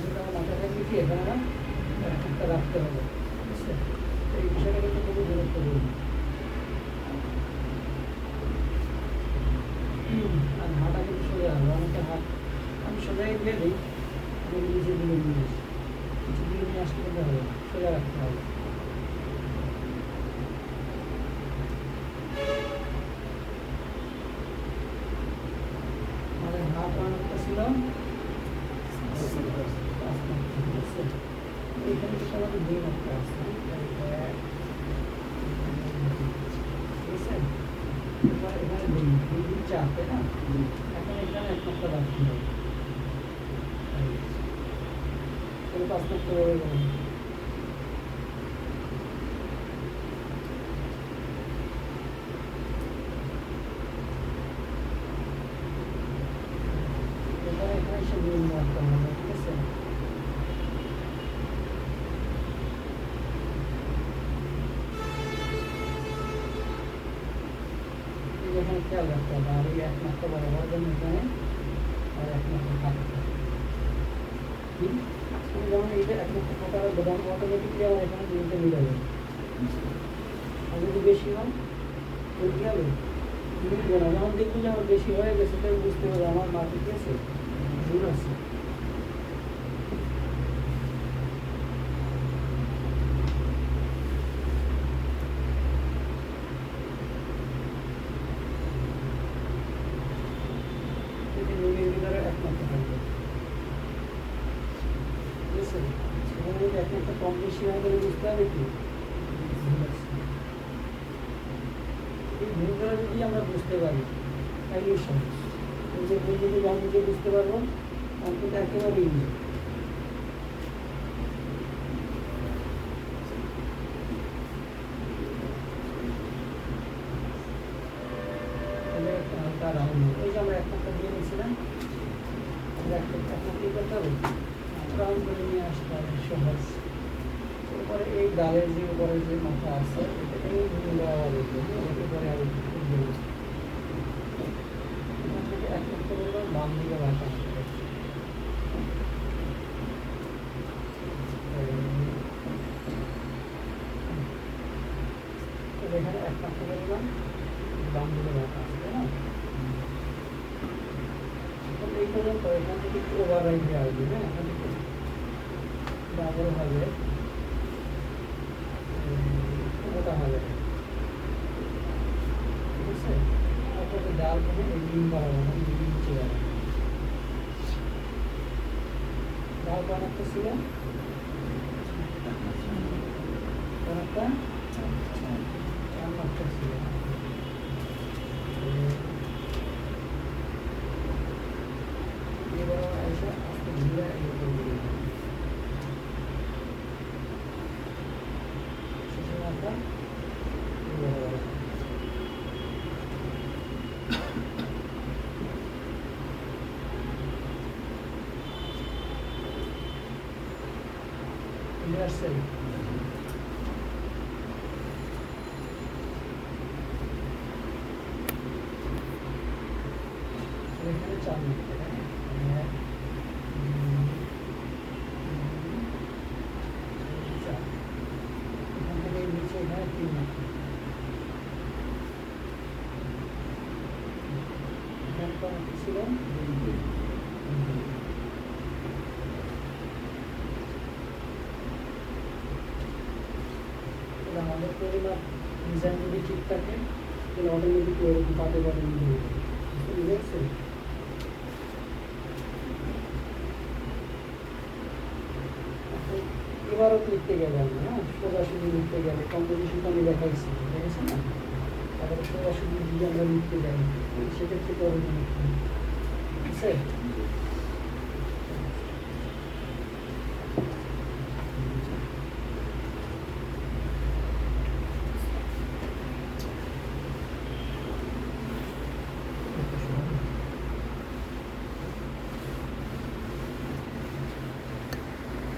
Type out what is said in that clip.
সেটা আমার মাথায় থাকবে কি এখানে না একটা রাখতে হবে, ঠিক আছে? এই বিষয়টা কিন্তু খুবই গুরুত্বপূর্ণ। আর হাঁটা কিন্তু সোজা হবে, অনেকে হাত আমি সোজাই দিয়ে দিই, আমি নিচে দিকে নিয়ে আসি, নিচে দিকে নিয়ে আসতে কিন্তু হবে, সোজা রাখতে হবে। আমাদের হাত বানানোটা ছিল এইখানে কিন্তু আমাদের 2 মাত্রা আছে, ঠিক আছে? এবার এখানে 2 4 তাই না? এখন এখানে 1 মাত্রা রাখতে হবে, 5 মাত্রা হয়ে গেল। এখানে এসে 2 মাত্রা হবে, ঠিক আছে? এখানে খেয়াল রাখতে হবে, আর এই 1 মাত্রা বরাবর জন্য এখানে আর 1 মাত্রা থাকতে হবে। যেমন এইটা 1 মাত্রা থাকার বোঝানো অটোমেটিকলি আমার এখানে দুইটা মিলে যাবে। আর যদি বেশি হয় তাহলে কী হবে? মিলবে না। যখন দেখবো যে আমার বেশি হয়ে গেছে তাই বুঝতে হবে আমার মাঠে কি আছে, ভুল আছে। মিলের ভিতরে 1 মাত্রা থাকবে, ঠিক আছে? সেখানে যদি 1 মাত্রা কম বেশি হয় তাহলে বুঝতে হবে কি ভুল আছে। এই ভুলগুলো যদি আমরা বুঝতে পারি তাহলেই সহজ। এই যে ভুল যদি আমি নিজে বুঝতে পারবো অন্তত একেবারেই ইজি। হালকা রাউন্ড এই যে আমরা 1 মাত্রা দিয়ে নিয়েছিলাম, আমরা 1 মাত্রা কি করতে হবে, রাউন্ড করে নিয়ে আসতে হবে, সহজ। এরপরে এই ডালের যে উপরে যে মাথা আছে এটাকে দেওয়া হবে, এরপরে আর এখান থেকে 1 মাত্রা বললো বাম দিকে রাখা হবে। এখানে 1 মাত্রা বললাম বাম দিকে রাখা আছে, তাই না? এখন এই পর্যন্ত এখান থেকে একটু ওভার রাইট দিয়ে আসবে, হ্যাঁ? এখান থেকে ডাবল হবে, ওটা হবে, ঠিক আছে? তারপরে ডাল করে এই ডিম বাড়াবো না, ডিম নিচে যাবে। ডাল বানাতে ছিল অনেকটা 4 মাত্রা ছিল, এবার এসে আস্তে ধীরে শেষে মাত্রা আসছে। এখানে 4 মাত্রা, এখান থেকে নিচে এখানে 3 মাত্রা, এখানে কত ছিল আমাদের পরিমাপ ডিজাইন যদি ঠিক থাকে তাহলে অটোমেটিক ওরকম পাতে পাতে বুঝে গেছে। এবারও লিখতে গেলে আমি সোজাসুজি লিখতে গেলে কম্পোজিশনটা আমি দেখাইছি, দেখেছি না? তারপরে সোজাসুজি যদি আমরা লিখতে যাই সেক্ষেত্রে করবো, ঠিক আছে?